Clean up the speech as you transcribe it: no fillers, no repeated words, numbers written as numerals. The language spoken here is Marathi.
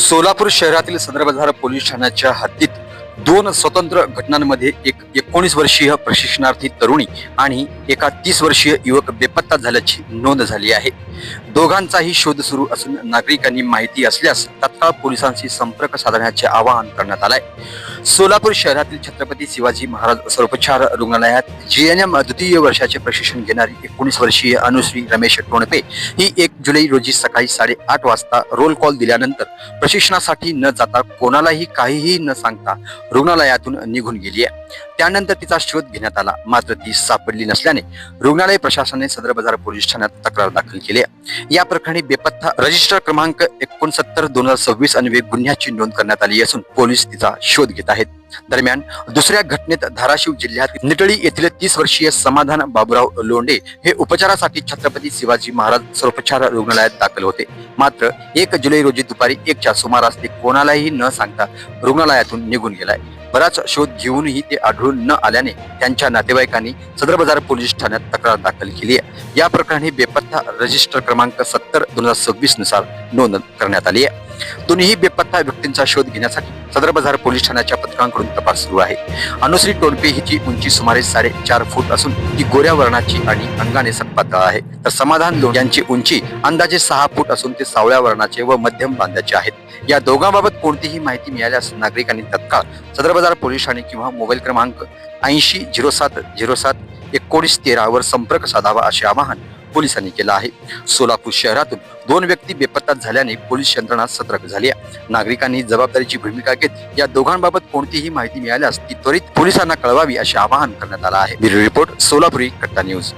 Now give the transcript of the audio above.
सोलापूर शहरातील सदर बाजार पोलीस ठाण्याच्या हद्दीत दोन स्वतंत्र घटनांमध्ये एक 19 वर्षीय प्रशिक्षणार्थी तरुणी आणि एका 30 वर्षीय युवक बेपत्ता झाल्याची नोंद झाली आहे। दोघांचाही शोध सुरू असून नागरिकांनी माहिती असल्यास तत्काळ पोलिसांशी संपर्क साधण्याचे आवाहन करण्यात आले। सोलापूर शहरातील छत्रपती शिवाजी महाराज सर्वोपचार रुग्णालयात जीएनएम द्वितीय वर्षाचे प्रशिक्षण घेणारी 19 वर्षीय अनुश्री रमेश टोणपे ही 1 जुलै रोजी सकाळी 8:30 वाजता रोल कॉल दिल्यानंतर प्रशिक्षणासाठी न जाता कोणालाही काहीही न सांगता रुग्णालयातून निघून गेली आहे। त्यानंतर तिचा शोध घेण्यात आला, मात्र ती सापडली नसल्याने रुग्णालय प्रशासनाने सदर बाजार पोलीस ठाण्यात तक्रार दाखल केली आहे। या प्रकरणी बेपत्ता रजिस्टर क्रमांक 69/2026 अन्वये गुन्ह्याची नोंद करण्यात आली असून पोलीस तिचा शोध घेत आहेत। दरम्यान दुसऱ्या घटनेत धाराशिव जिल्ह्यात निटळी येथील 30 वर्षीय समाधान बाबूराव लोंढे हे उपचारासाठी छत्रपती शिवाजी महाराज सर्वोपचार रुग्णालयात दाखल होते, मात्र 1 जुलै रोजी दुपारी 1च्या सुमारास ते कोणालाही न सांगता रुग्णालयातून निघून गेलाय। बराच शोध घेऊनही ते आढळून न आल्याने त्यांच्या नातेवाईकांनी सदर बाजार पोलीस ठाण्यात तक्रार दाखल केली आहे। या प्रकरणी बेपत्ता रजिस्टर क्रमांक 70/2026 नुसार नोंद करण्यात आली आहे। दोन्ही बेपत्ता व्यक्तींचा शोध घेण्यासाठी सदर बाजार पोलीस ठाण्याच्या पथकांकडून तपास सुरू आहे। अनुश्री टोणपे हिची उंची सुमारे 4.5 फूट असून ती गोऱ्या वर्णाची आणि अंगाने सटपातळ आहे, तर समाधान लोंढे यांची उंची अंदाजे 6 फूट असून ते सावळ्या वर्णाचे व मध्यम बांध्याचे आहेत। या दोघांबाबत कोणतीही माहिती मिळाल्यास नागरिकांनी तत्काळ सदर बाजार पोलीस ठाणे किंवा मोबाईल क्रमांक 8007071913 वर संपर्क साधावा असे आवाहन पोलिसांनी केलं आहे। सोलापूर शहरातून 2 व्यक्ती बेपत्ता झाल्याने पोलीस यंत्रणा सतर्क झाली आहे। नागरिकांनी जबाबदारीची भूमिका घेत या दोघांबाबत कोणतीही माहिती मिळाल्यास ती त्वरित पोलिसांना कळवावी असे आवाहन करण्यात आलं आहे। ब्युरो रिपोर्ट सोलापुरी कट्टा न्यूज।